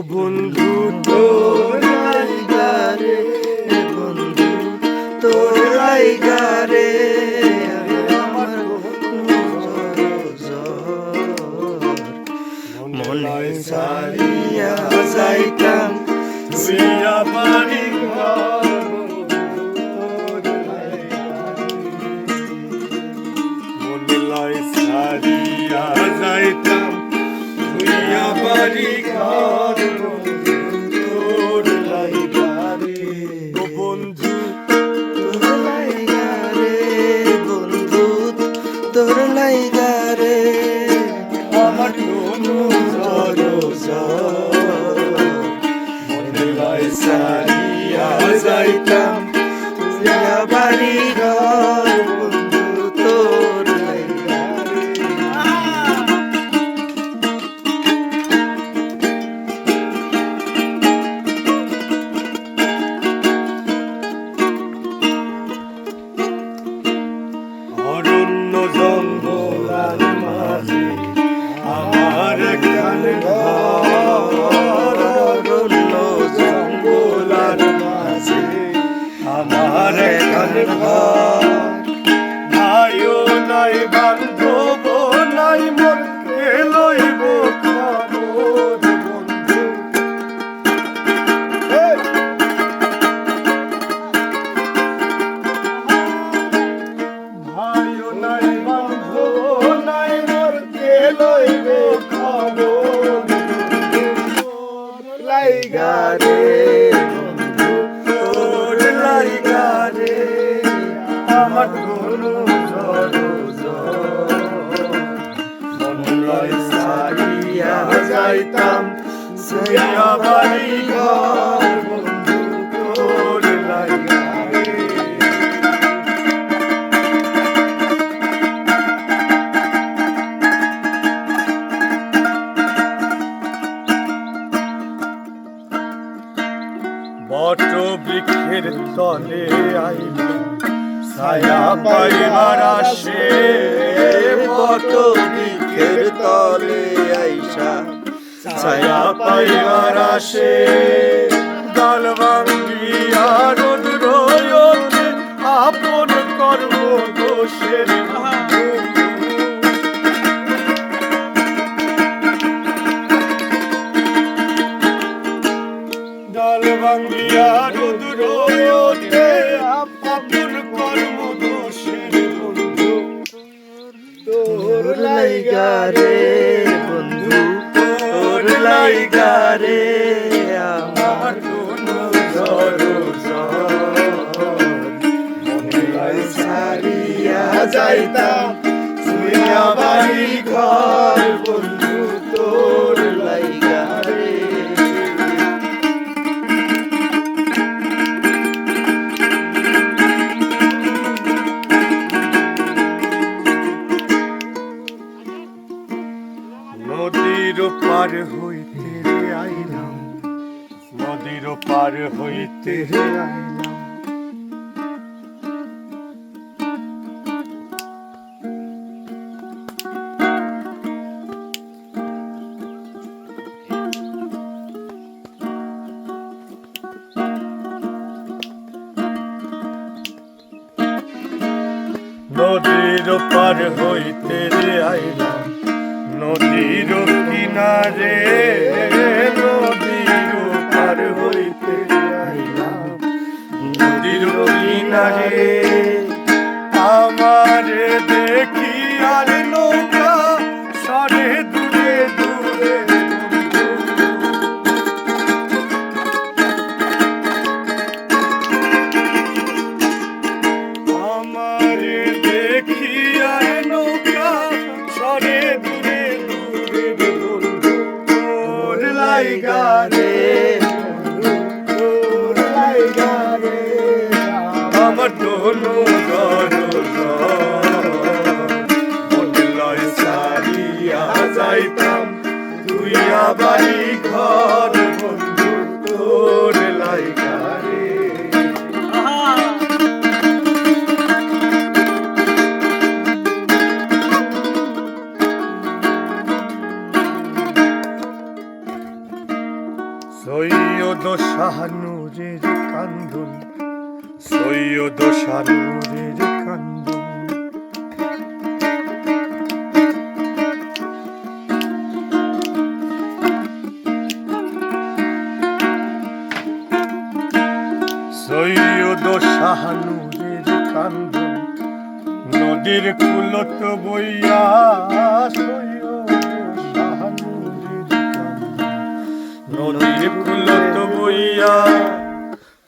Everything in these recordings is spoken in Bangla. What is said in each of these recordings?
বন্ধু তোর লাইগারে, বন্ধু তোর লাইগারে আমার মনে সারিয়া যাইতাম শুইয়া বাড়ি ঘর। মনে লয় সারিয়া যাইতাম শুইয়া বাড়ি ঘর, তোর লাইগারে ও বন্ধু তোর লাইগারে, বন্ধু তোর লাইগারে আমার কোনো মনে লয় সারিয়া যাইতাম শুইয়া বাড়ি ঘর, বন্ধু তোর লাইগারে। অরণ্য জঙ্গলার মাঝে আমার একখান ঘর, অরণ্য জঙ্গলার মাঝে আমার একখান ঘর। ভাইও নাই বান্ধব নাই মোর কে লইব খবর, বন্ধু ভাইও নাই বান্ধব নাই মোর কে লইব খবর, লাইগারে বন্ধু তোর লাইগারে আমার কোনো মনে লয় সারিয়া যাইতাম শুইয়া বাড়ি ঘর, বন্ধু তোর লাইগারে। বট বৃক্ষের তলে আইলাম ছায়া পাইবার আসে, বট বৃক্ষের তলে আইসা ছায়া পাইবার আসে। ডাল ভাঙ্গিয়া রোদ রোয়তে আপন কর্ম দোষের ডাল ভাঙ্গিয়া রোদ রোয়তে আপন কর্ম দোষের, বন্ধু তোর লাইগারে, বন্ধু তোর লাইগারে আমার কোনো মনে লয় সারিয়া যাইতাম শুইয়া বাড়ি ঘর, বন্ধু তোর লাইগারে। নদীর পার হইতে আইলাম, নদীর পার হইতে আইলাম। নদীর পার হইতে আইলাম, নদীর কিনারে, নদীর পার হইতে আইলাম, নদীর কিনারে আমার দেখি আর নৌকা সরে দূরে দূরে, আমার দেখি আর নৌকা সরে দূরে দূরে, বন্ধু তোর লাইগারে, তোর লাইগারে আমার কোনো মনে লয় সারিয়া যাইতাম শুইয়া বাড়ি ঘর, বন্ধু তোর লাইগারে। সৈয়দ শাহনুরের কান্দন, সৈয়দ শাহনুরের কান্দন। সৈয়দ শাহনুরের কান্দন নদীর কুলত বইয়া, সৈয়দ শাহনুরের কান্দন নদীর কুলত বইয়া,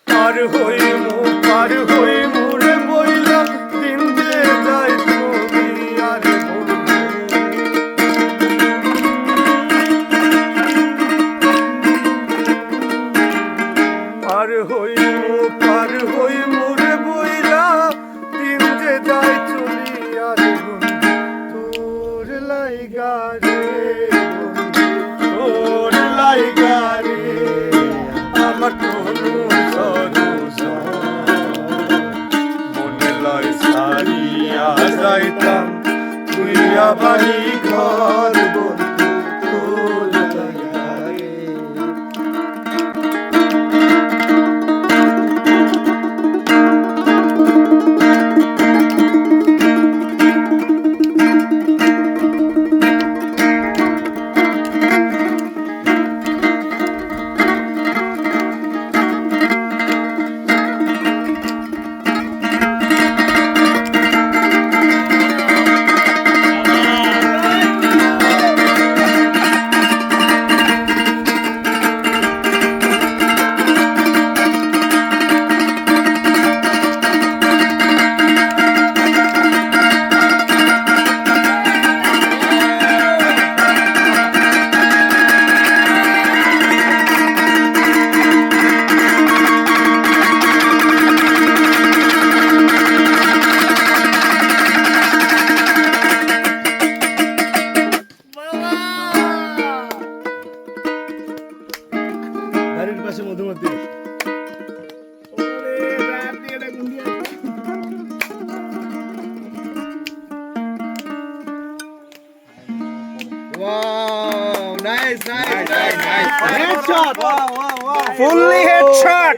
পার হই মোরে বইলা দিন যে যায় তুমি আর বন্ধু। পার হই মোরে বইলা দিন যে যায় চলি আর বন্ধু। তোর লাইগা রে বন্ধু, তোর লাইগা রে আমার তনু সনু মনে লয় সারিয়া যাইতাম তুই আবারই ঘর বন্ধু। তোর লাইগা রে বাড়ির পাশে Madhumati. Wow, nice. Headshot. Fully headshot.